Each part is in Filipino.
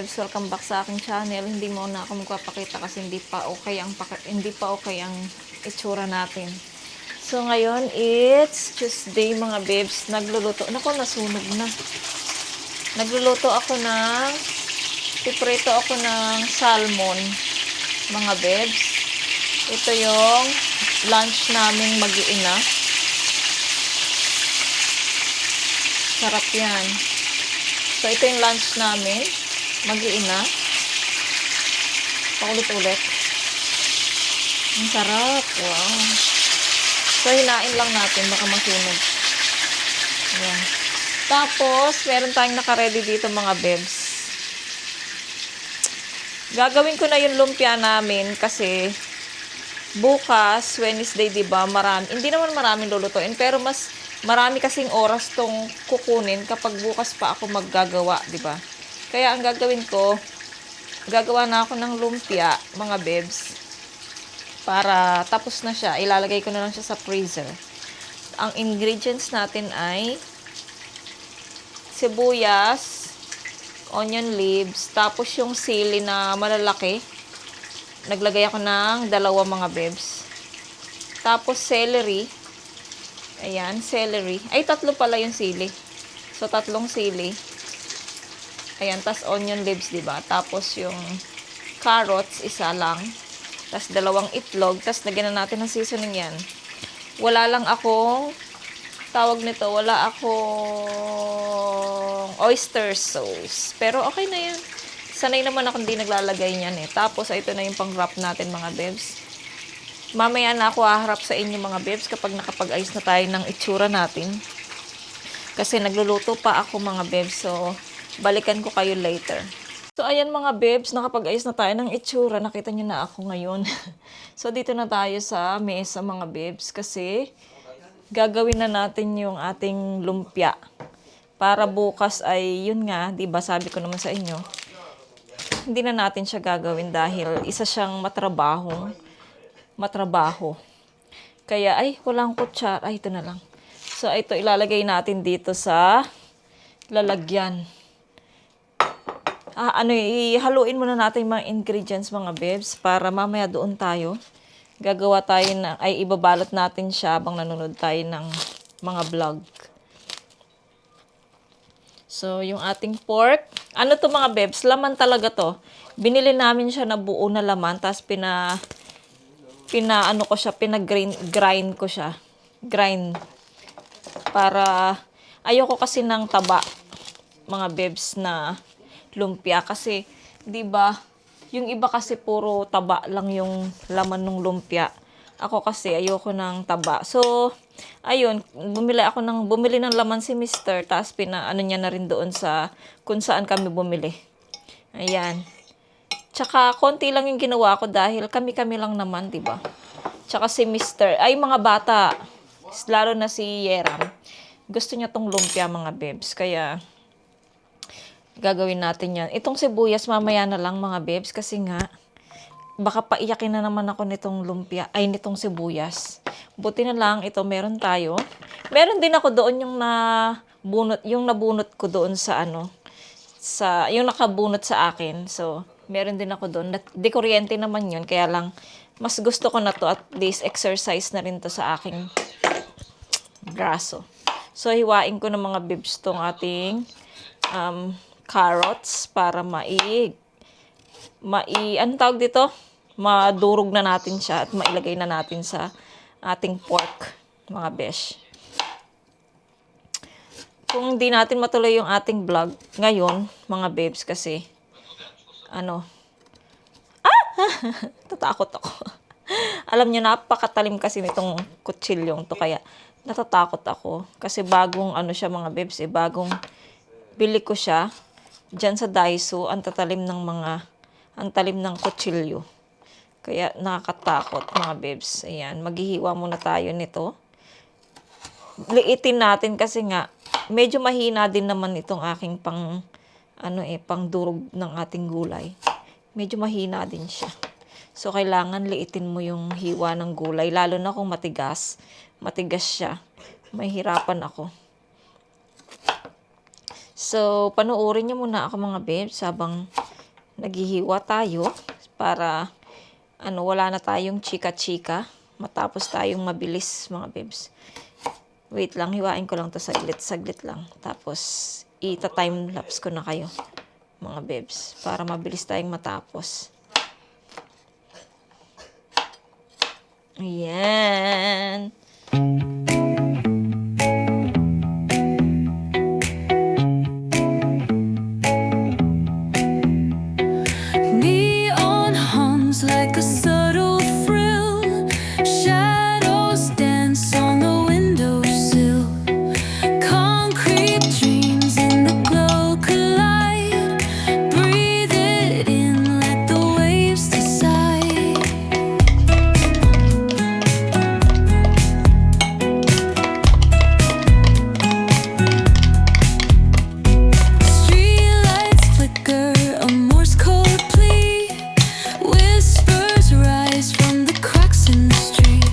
bebs, welcome back sa aking channel. Hindi mo na ako magpapakita kasi hindi pa okay ang itsura natin. So ngayon it's Tuesday mga bebs. Nagluluto. Nako, nasunog na. Nagluluto ako ng piprito ako ng salmon mga bebs. Ito yung lunch naming mag-iina. Sarap yan. So, ito yung lunch namin. Mag-iina. Paulit-ulit. Ang sarap. Wow. So, hinain lang natin. Baka masunog. Ayan. Tapos, meron tayong nakaredy dito mga bebs. Gagawin ko na yung lumpia namin kasi bukas, Wednesday, diba? Hindi naman maraming lulutuin. Pero mas marami kasing oras tong kukunin kapag bukas pa ako maggagawa, di ba? Kaya ang gagawin ko, gagawa na ako ng lumpia, mga bebs. Para tapos na siya, ilalagay ko na lang siya sa freezer. Ang ingredients natin ay sibuyas, onion leaves, tapos yung sili na malalaki. Naglagay ako ng 2 mga bebs. Tapos celery. Ayan, celery. Ay, 3 pala yung sili. So, 3 sili. Ayan, tas onion leaves, diba? Tapos yung carrots, 1 lang. Tas 2 itlog. Tas lagyan na natin ng seasoning yan. Wala lang akong, tawag nito, wala akong oyster sauce. Pero okay na yan. Sanay naman ako hindi naglalagay niyan eh. Tapos, ito na yung pang-wrap natin, mga bebs. Mamaya na ako haharap sa inyo mga bebs kapag nakapag-ayos na tayo ng itsura natin. Kasi nagluluto pa ako mga bebs. So, balikan ko kayo later. So, ayan mga bebs, nakapag-ayos na tayo ng itsura. Nakita nyo na ako ngayon. So, dito na tayo sa mesa mga bebs. Kasi, gagawin na natin yung ating lumpia. Para bukas ay, yun nga, diba sabi ko naman sa inyo, hindi na natin siya gagawin dahil isa siyang matrabaho. Kaya, ay, walang kutsara. Ay, ito na lang. So, ito ilalagay natin dito sa lalagyan. Ihaluin muna natin yung mga ingredients, mga bebs, para mamaya doon tayo. Gagawa tayo ibabalot natin siya habang nanonood tayo ng mga vlog. So, yung ating pork. Ano to mga bebs? Laman talaga to. Binili namin siya na buo na laman, tapos pinag-grind ko siya. Grind. Para, ayoko kasi ng taba, mga bebs, na lumpia. Kasi, di ba yung iba kasi puro taba lang yung laman ng lumpia. Ako kasi, ayoko ng taba. So, ayun, bumili ng laman si Mr. Tapos, niya na rin doon sa, kung saan kami bumili. Ayan. Tsaka, konti lang yung ginawa ko dahil kami-kami lang naman, diba? Tsaka si Mr. Ay, mga bata. Lalo na si Yeram. Gusto niya tong lumpia, mga bebs. Kaya, gagawin natin yan. Itong sibuyas, mamaya na lang, mga bebs. Kasi nga, baka paiyakin na naman ako nitong lumpia. Ay, nitong sibuyas. Buti na lang, ito meron tayo. Meron din ako doon yung nabunot ko doon sa yung nakabunot sa akin. So, meron din ako doon. Di kuryente naman yun. Kaya lang, mas gusto ko na to. At least, exercise na rin to sa aking braso. So, hiwain ko ng mga bibs tong ating carrots para anong tawag dito? Madurog na natin siya at mailagay na natin sa ating pork, mga besh. Kung hindi natin matuloy yung ating vlog ngayon, mga babes, kasi tatakot ako. Alam niyo, napakatalim kasi nitong kutsilyong to, kaya natatakot ako. Kasi bagong siya, mga babes, bagong bili ko siya dyan sa Daiso. Ang talim ng kutsilyo. Kaya nakakatakot, mga babes. Ayan, maghihiwa muna tayo nito. Liitin natin kasi nga, medyo mahina din naman itong aking pangdurog ng ating gulay. Medyo mahina din siya. So, kailangan liitin mo yung hiwa ng gulay. Lalo na kung matigas. Matigas siya. Mahirapan ako. So, panuorin niyo muna ako, mga babes, habang naghihiwa tayo para wala na tayong chika-chika. Matapos tayong mabilis, mga bebs. Wait lang, hiwain ko lang to saglit lang. Tapos, ita-time lapse ko na kayo, mga bebs, para mabilis tayong matapos. Ayan. Neon hums like a subtle thrill. Shadows dance on the windowsill. Concrete dreams in the glow collide. Breathe it in, let the waves decide. Streetlights flicker, a Morse code plea. Whispers rise from the cracks in the street.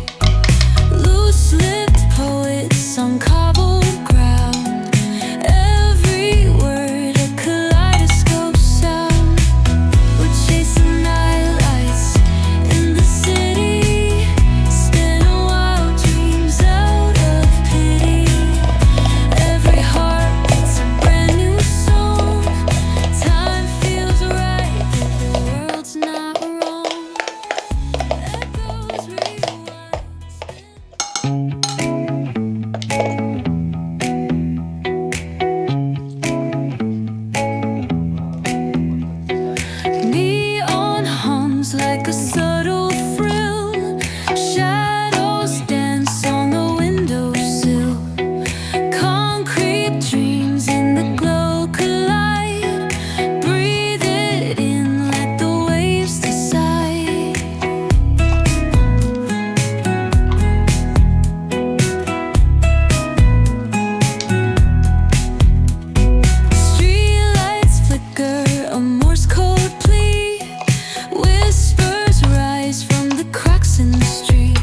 Loose-lipped poets on cobbled ground. Every word a kaleidoscope sound. We're chasing nightlights in the city, spinning wild dreams out of pity. Every heart beats a brand new song. Time feels right, the world's not wrong. Echoes rewind. Neon hums like a subtle thrill. Shadows dance on the windowsill. Concrete dreams in the glow collide. Breathe it in, let the waves decide. Streetlights flicker, a Morse code plea. Whispers rise from the cracks in the street.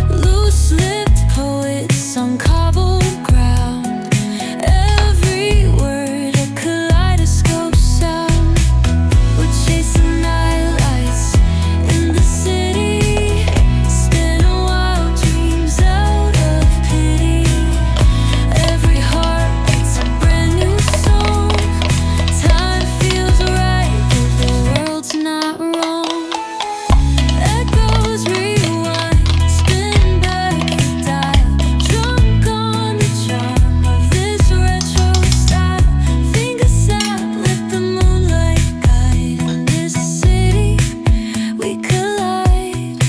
Loose-lipped poets on cobbled ground. Every word a kaleidoscope sound. We're chasing nightlights in the city, spinning wild dreams out of pity. Every heart beats a brand new song. Time feels right, the world's not wrong. Echoes rewind, spin back the dial. Drunk on the charm of this retro style. Fingers out, let the moonlight guide. In this city, we collide.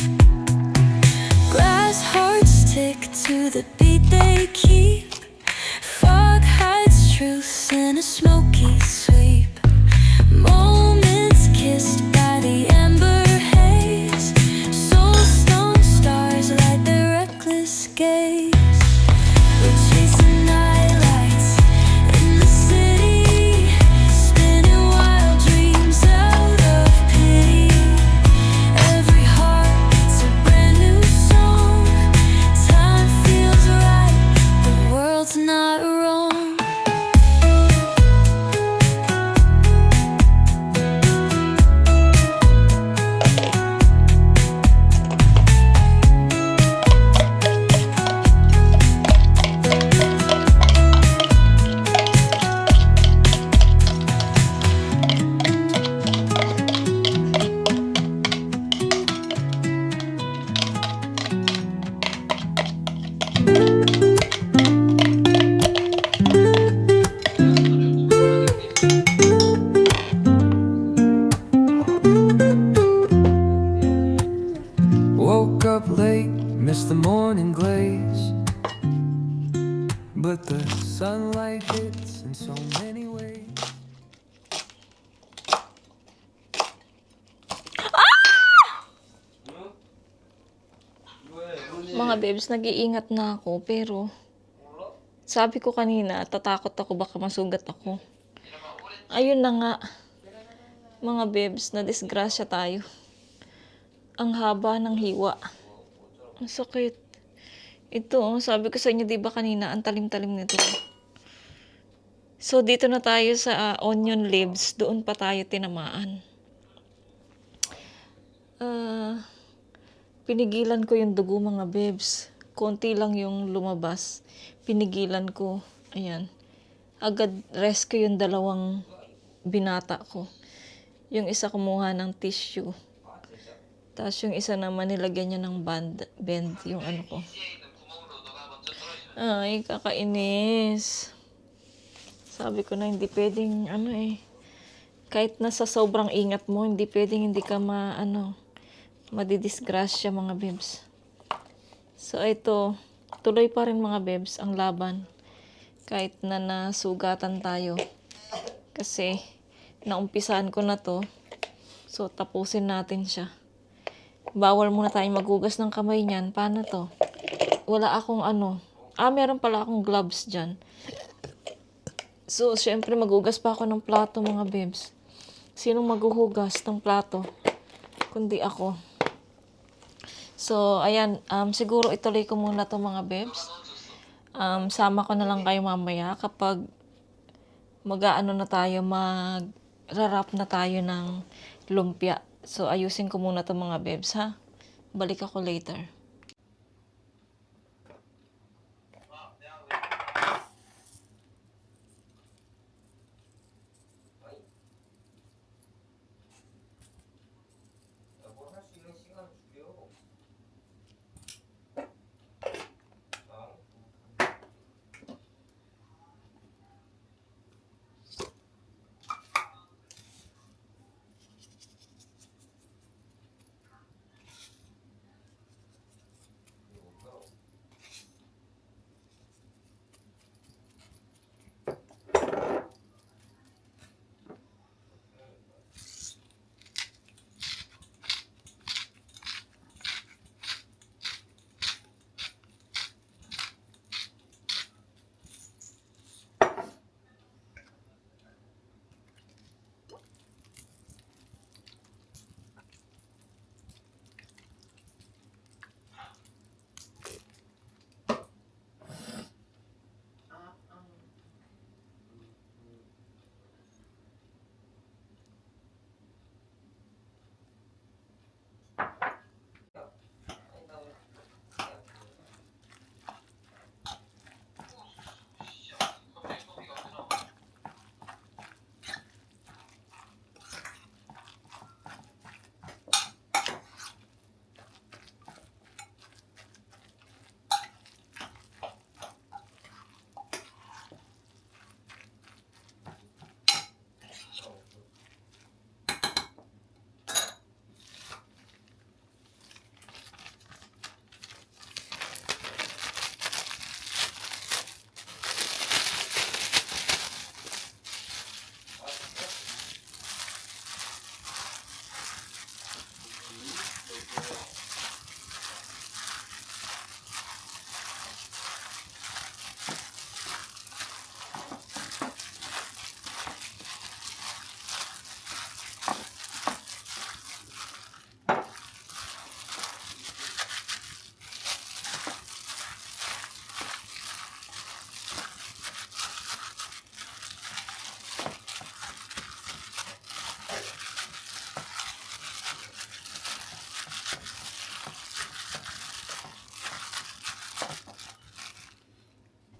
Glass hearts tick to the beat they keep. Fog hides truth in a smoky sweep. Moments kissed by the amber haze. Soul-stone stars light their reckless gaze. We're chasing nightlights in the city, spinning wild dreams out of pity. Every heart beats a brand new song. Time feels right, the world's not wrong. Woke up late, missed the morning glaze. But the sunlight hits in so many ways. Mga bebs, nag-iingat na ako, pero sabi ko kanina, tatakot ako, baka masugat ako. Ayun na nga, mga bebs, na disgrasya tayo. Ang haba ng hiwa. Ang sakit. Ito, sabi ko sa inyo, di ba kanina, ang talim-talim nito. So, dito na tayo sa onion leaves. Doon pa tayo tinamaan. Pinigilan ko yung dugo, mga bebs. Konti lang yung lumabas. Pinigilan ko. Ayan. Agad rescue yung dalawang binata ko. Yung isa kumuha ng tissue. Tapos yung isa naman nilagyan niya ng bend yung ano ko. Ay, kakainis. Sabi ko na hindi pwedeng kahit nasa sobrang ingat mo, hindi pwedeng hindi ka madidisgrasya, mga bebs. So ito, tuloy pa rin, mga bebs, ang laban. Kahit na nasugatan tayo. Kasi naumpisahan ko na to. So tapusin natin siya. Bawal muna tayong maghugas ng kamay niyan. Paano to? Wala akong meron pala akong gloves dyan. So, syempre maghugas pa ako ng plato, mga bebs. Sinong maghuhugas ng plato? Kundi ako. So, ayan. Siguro ituloy ko muna to, mga bebs. Sama ko na lang kayo mamaya kapag magrarap na tayo ng lumpia. So, ayusin ko muna to, mga bebs, ha? Balik ako later.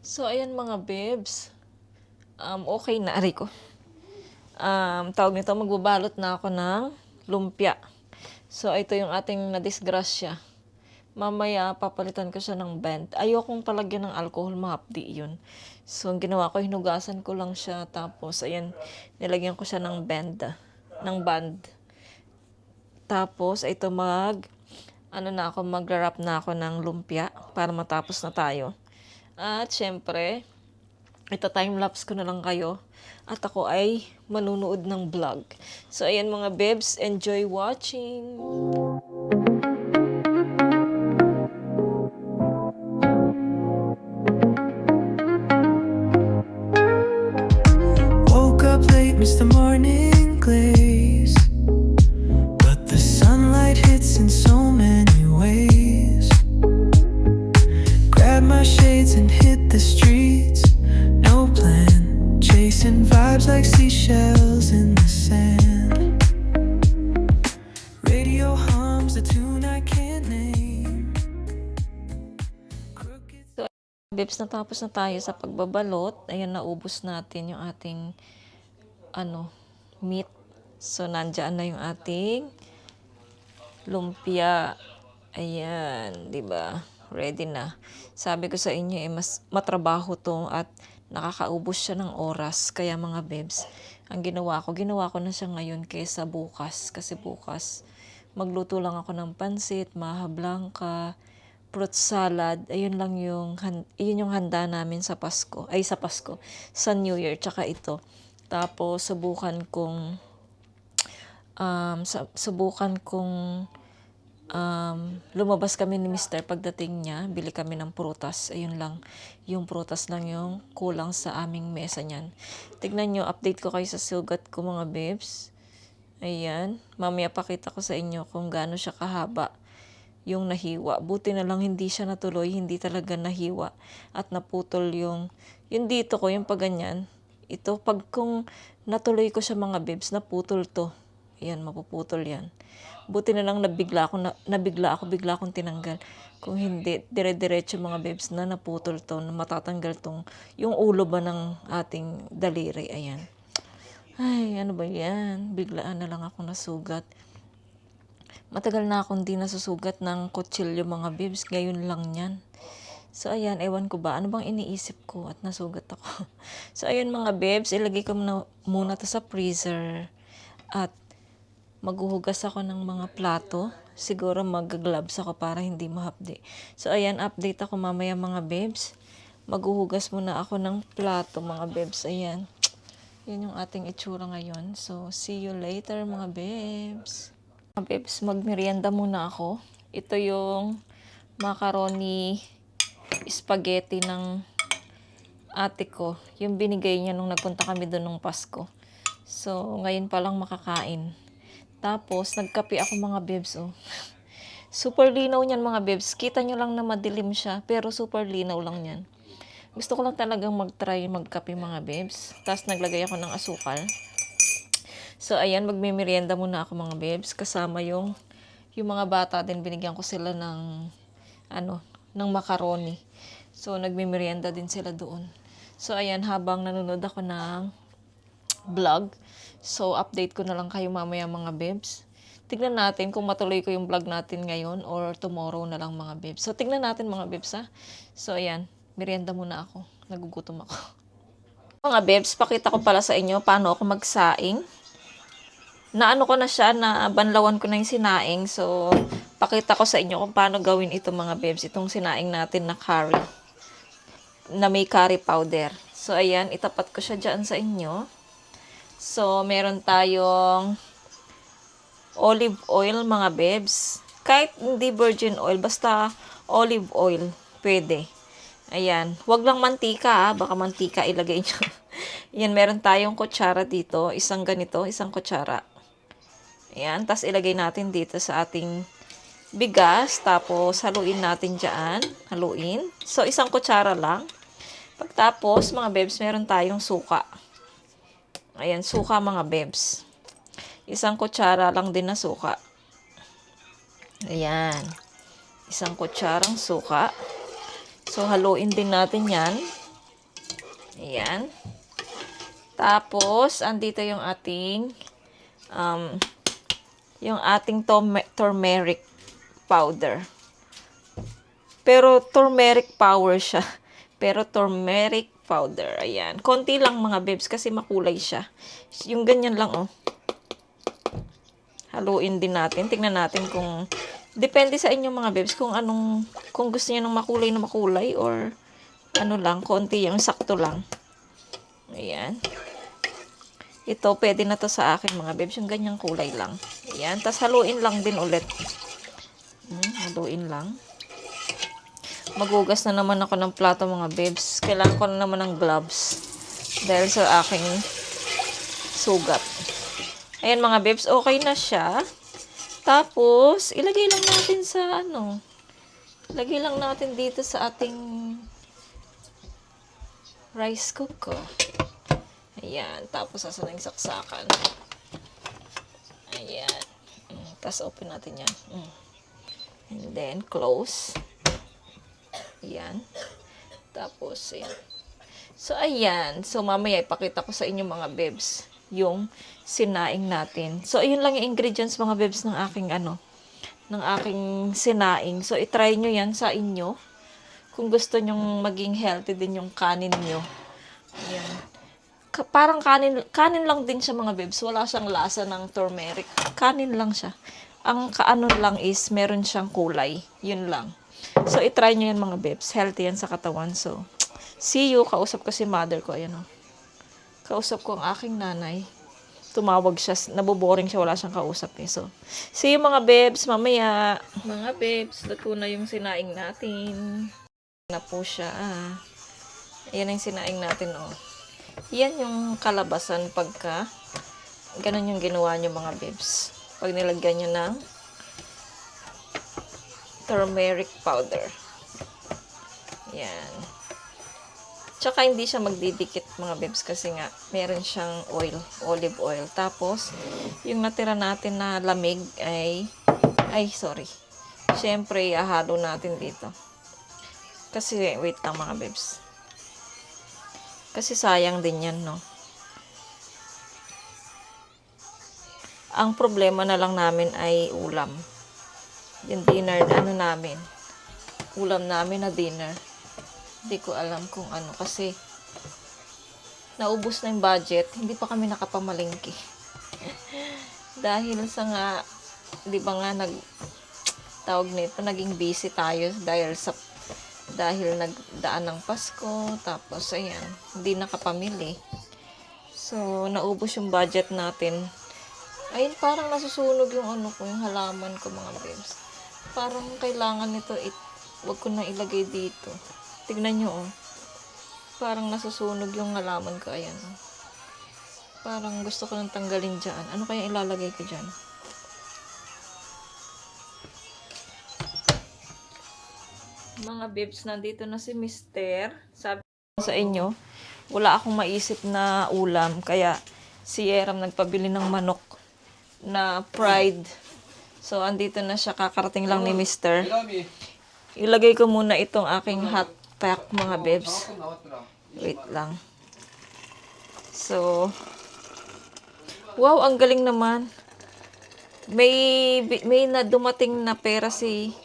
So, ayan, mga bebs. Okay na, aray ko. Tawag nito, magbabalot na ako ng lumpia. So, ito yung ating nadisgrasya. Mamaya, papalitan ko siya ng band. Ayokong palagyan ng alcohol, mahapdi yun. So, ang ginawa ko, hinugasan ko lang siya. Tapos, ayan, nilagyan ko siya ng band. Tapos, ito magra-wrap na ako ng lumpia para matapos na tayo. At syempre, ito time-lapse ko na lang kayo. At ako ay manunood ng vlog. So, ayan, mga bebs, enjoy watching! Woke up late, missed the morning glaze, but the sunlight hits in so many ways. Grab my shades and hit the streets. No plan, chase chasing vibes like seashells in the sand. Radio hums a tune I can't name. Crooked Bebs, natapos na tayo sa pagbabalot. Ayan, naubos natin yung ating meat. So, nandyan na yung ating lumpia. Ayan, di ba? Ready na. Sabi ko sa inyo, mas matrabaho to at nakakaubos siya ng oras. Kaya mga bebs, ang ginawa ko na siya ngayon kaysa bukas. Kasi bukas, magluto lang ako ng pansit, maha blanca, fruit salad. Ayun lang yun yung handa namin sa Pasko. Ay, sa Pasko. Sa New Year, tsaka ito. Tapos, subukan kong lumabas kami ni Mr. Pagdating niya, bili kami ng prutas. Ayun lang. Yung prutas lang yung kulang sa aming mesa niyan. Tignan nyo, update ko kayo sa sugat ko mga bebs. Ayan. Mamaya pakita ko sa inyo kung gaano siya kahaba yung nahiwa. Buti na lang hindi siya natuloy, hindi talaga nahiwa at naputol yung dito ko, yung paganyan. Ito, kung natuloy ko siya mga bebs, naputol to. Ayan, mapuputol yan. Buti na lang bigla akong tinanggal. Kung hindi, dire-diretso mga bebs na naputol to, na matatanggal yung ulo ba ng ating daliri. Ayan. Ay, ano ba yan? Biglaan na lang ako nasugat. Matagal na akong di nasusugat ng kutsilyo mga bibs. Ngayon lang yan. So, ayan. Ewan ko ba. Ano bang iniisip ko at nasugat ako? So, ayan mga bibs. Ilagay ko muna to sa freezer. At maghuhugas ako ng mga plato. Siguro mag-gloves ako para hindi mahapdi. So, ayan. Update ako mamaya mga bibs. Maghuhugas muna ako ng plato mga bibs. Ayan. Yun yung ating itsura ngayon. So, see you later mga bibs. Mga bebs, magmerienda muna ako. Ito yung macaroni spaghetti ng ate ko. Yung binigay niya nung nagpunta kami doon nung Pasko. So, ngayon pa lang makakain. Tapos, nagkape ako mga bebs, oh. Super linaw niyan mga bebs. Kita nyo lang na madilim siya, pero super linaw lang yan. Gusto ko lang talagang mag-try magkape mga bebs. Tapos, naglagay ako ng asukal. So, ayan, magmimerienda muna ako mga bebs. Kasama yung mga bata din, binigyan ko sila ng macaroni. So, nagmimerienda din sila doon. So, ayan, habang nanonood ako ng vlog. So, update ko na lang kayo mamaya mga bebs. Tignan natin kung matuloy ko yung vlog natin ngayon or tomorrow na lang mga bebs. So, tignan natin mga bebs ha. So, ayan, merienda muna ako. Nagugutom ako. Mga bebs, pakita ko pala sa inyo paano ako magsaing. Naano ko na siya, na banlawan ko na yung sinaing. So, pakita ko sa inyo kung paano gawin ito mga bebs. Itong sinaing natin na curry. Na may curry powder. So, ayan, itapat ko siya dyan sa inyo. So, meron tayong olive oil mga bebs. Kahit hindi virgin oil, basta olive oil, pwede. Ayan, wag lang mantika baka mantika ilagay nyo. Ayan, meron tayong kutsara dito. Isang ganito, isang kutsara. Ayan, tas ilagay natin dito sa ating bigas. Tapos, haluin natin dyan. Haluin. So, isang kutsara lang. Pagtapos, mga bebs, meron tayong suka. Ayan, suka mga bebs. Isang kutsara lang din na suka. Ayan. Isang kutsarang suka. So, haluin din natin yan. Ayan. Tapos, andito yung ating turmeric powder. Pero turmeric powder siya. Pero turmeric powder. Ayan. Konti lang mga bebs kasi makulay siya. Yung ganyan lang, oh. Haluin din natin. Tingnan natin kung depende sa inyo mga bebs kung gusto niyo ng makulay or ano lang, konti yung sakto lang. Ayan. Ito, pwede na to sa akin mga bebs. Yung ganyang kulay lang. Ayan. Tapos haluin lang din ulit. Haluin lang. Maghugas na naman ako ng plato mga bebs. Kailangan ko na naman ng gloves. Dahil sa aking sugat. Ayan mga bebs. Okay na siya. Tapos, ilagay lang natin sa Ilagay lang natin dito sa ating rice cooker. Ayan. Tapos, saan yung saksakan? Ayan. Tapos, open natin yan. And then, close. Ayan. Tapos, ayan. So, ayan. So, mamaya ipakita ko sa inyo mga bebs yung sinaing natin. So, ayun lang yung ingredients mga bebs ng aking ng aking sinaing. So, itry nyo yan sa inyo. Kung gusto nyong maging healthy din yung kanin nyo. Ayan. Parang kanin lang din siya mga bebs. Wala siyang lasa ng turmeric. Kanin lang siya. Ang kaano lang is meron siyang kulay. Yun lang. So, itry nyo yan mga bebs. Healthy yan sa katawan. So, see you. Kausap ko si mother ko. Ayan o. Kausap ko ang aking nanay. Tumawag siya. Naboboring siya. Wala siyang kausap eh. So, see you mga bebs. Mamaya. Mga bebs, luto na yung sinaing natin. Na po siya. Ayan yung sinaing natin oh. Yan yung kalabasan pagka ganun yung ginawa nyo mga bebs. Pag nilagyan nyo ng turmeric powder. Yan. Tsaka hindi siya magdidikit mga bebs kasi nga meron siyang oil, olive oil. Tapos, yung natira natin na lamig sorry. Siyempre, ihahalo natin dito. Kasi, wait lang mga bebs. Kasi sayang din yan, no? Ang problema na lang namin ay ulam. Yung dinner, namin. Ulam namin na dinner. Hindi ko alam kung ano. Kasi, naubos na yung budget. Hindi pa kami nakapamalingki. Dahil sa nga, di ba nga, tawag nito, naging busy tayo dahil nagdaan ng Pasko, tapos ayan, hindi nakapamili. So, naubos yung budget natin. Ayun, parang nasusunog yung yung halaman ko mga bebs. Parang kailangan nito, wag ko na ilagay dito. Tignan nyo oh. Parang nasusunog yung halaman ko, ayan oh. Parang gusto ko nang tanggalin dyan. Ano kaya ilalagay ko dyan? Mga bebs, nandito na si Mister. Sabi ko sa inyo, wala akong maisip na ulam. Kaya si Yeram nagpabili ng manok na fried. So, andito na siya. Kakarating lang ni Mister. Ilagay ko muna itong aking hot pack mga bebs. Wait lang. So, wow, ang galing naman. May na dumating na pera si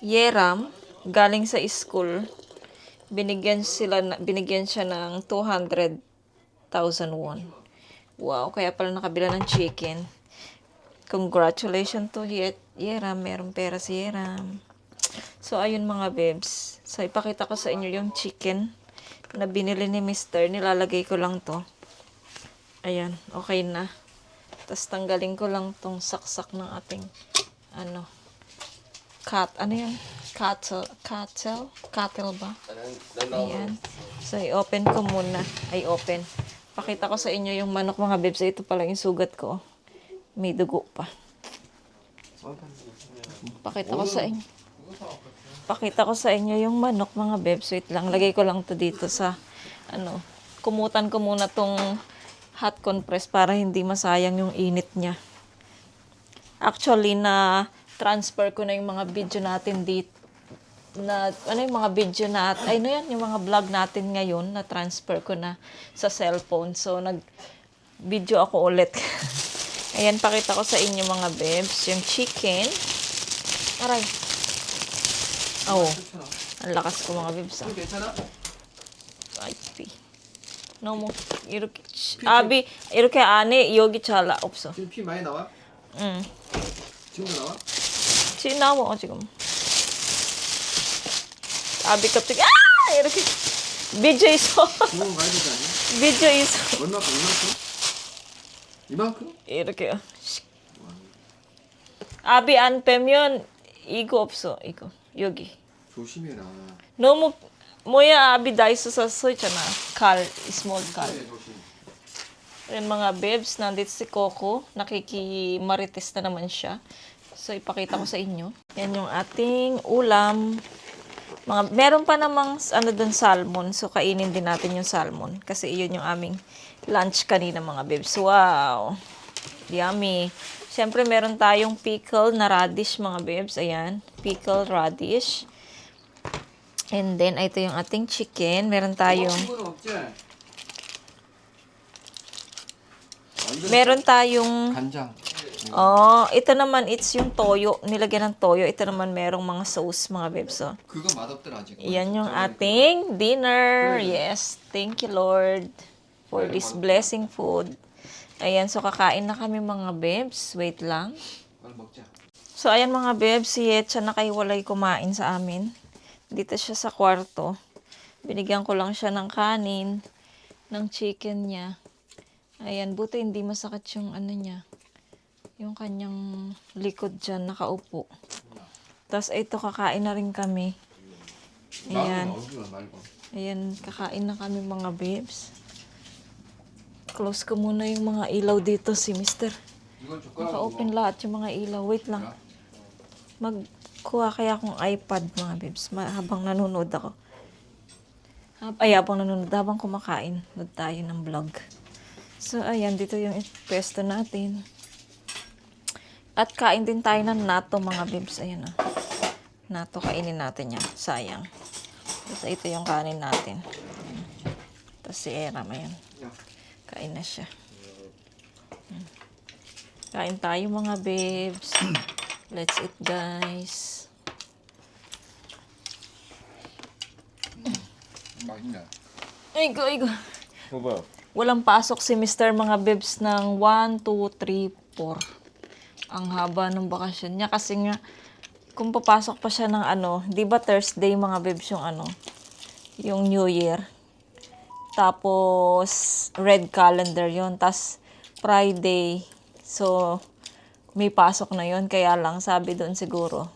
Yeram. Galing sa school, binigyan siya ng 200,000 won. Wow, kaya pala nakabila ng chicken. Congratulations to Yeram, merong pera si Yeram. So, ayun mga bebs. So, ipakita ko sa inyo yung chicken na binili ni Mister. Nilalagay ko lang to. Ayan, okay na. Tapos, tanggalin ko lang tong saksak ng ating, cattle ba? Ayan. So, i-open ko muna. Open. Pakita ko sa inyo yung manok mga bebs. Ito pala yung sugat ko. May dugo pa. Pakita ko sa inyo yung manok mga bebs. Wait lang. Lagay ko lang to dito sa, kumutan ko muna tong hot compress para hindi masayang yung init niya. Actually, transfer ko na yung mga video natin dito. Yung mga video yung mga vlog natin ngayon, na transfer ko na sa cellphone. So, nag-video ako ulit. Ayan, pakita ko sa inyo mga bebs, yung chicken. Aray. Oh, ang lakas ko mga bebs. No mo, 이렇게 이렇게 안에 여기 잘 없어. 지금 피 많이 나와? 응. 지금도 나와? 지금 나와 지금. 갑자기 이렇게 비디오 있어. 구멍 많이 되지 않냐? 비디오 있어. 얼마큼? 이만큼? 이렇게. 안 빼면 이거 없어. 이거 여기. 조심해라. 너무 뭐야 다 있어서 서 있잖아. small car. 조심. Ayan mga bebs, nandito si Coco. Nakikimarites na naman siya. So, ipakita ko sa inyo. Yan yung ating ulam. Meron pa namang ano dun, salmon. So, kainin din natin yung salmon. Kasi yun yung aming lunch kanina mga bebs. Wow! Yummy! Siyempre, meron tayong pickle na radish mga bebs. Ayan. Pickle radish. And then, ito yung ating chicken. Meron tayong... 친구는 없지? Meron tayong... 간장. Oh, ito naman, it's yung toyo. Nilagyan ng toyo. Ito naman, merong mga sauce, mga bebs. Oh. 그거 맛없더라 아직. Yan yung ating dinner. Yes. Thank you, Lord, for this blessing food. Ayan, so kakain na kami mga bebs. Wait lang. 빨리 먹자. So, ayan mga bebs, si Yetcha nakaiwalay kumain sa amin. Dito siya sa kwarto. Binigyan ko lang siya ng kanin, ng chicken niya. Ayan, buti hindi masakit yung ano niya. Yung kanyang likod dyan, nakaupo. Tapos ito, kakain na rin kami. Ayan. Ayan, kakain na kami mga babes. Close ko muna yung mga ilaw dito si Mister. 이건 젓가락. Naka-open lahat yung mga ilaw. Wait lang. Magkuha kaya akong iPad mga babes habang nanonood ako. Habang nanonood, habang kumakain. Nood tayo ng vlog. So, ayan, dito yung pesto natin. At kain din tayo ng nato mga babes. Ayan o. Nato, kainin natin yan. Sayang. Tapos ito yung kanin natin. Tapos si Eram, ayan. Kain na siya. Kain tayo mga babes. Let's eat guys. 맛있네. Aygo, aygo. 봐봐. Walang pasok si Mr. mga babes ng 1, 2, 3, 4. Ang haba ng bakasyon niya kasi nga kung papasok pa siya ng ano, 'di ba Thursday mga babes yung ano, yung New Year. Tapos red calendar 'yon, tas Friday. So may pasok na 'yon kaya lang sabi doon siguro.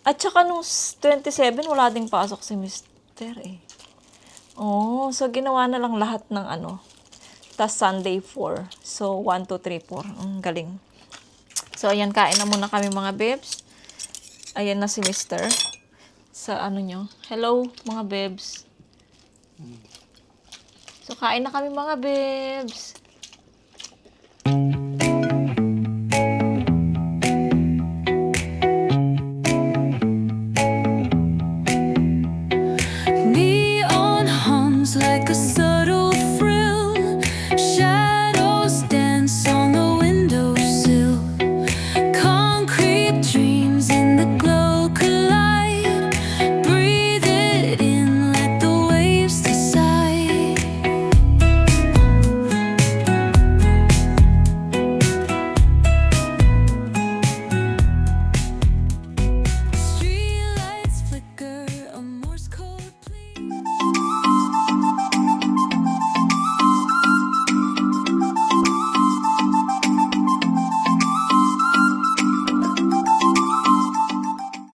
At saka nung 27 wala ding pasok si Mr. eh. Oh, so ginawa na lang lahat ng ano. Tas Sunday 4. So 1, 2, 3, 4. Galing. So ayan, kain na muna kami mga babes. Ayan na si Mr. Sa ano nyo. Hello mga babes. So kain na kami mga babes.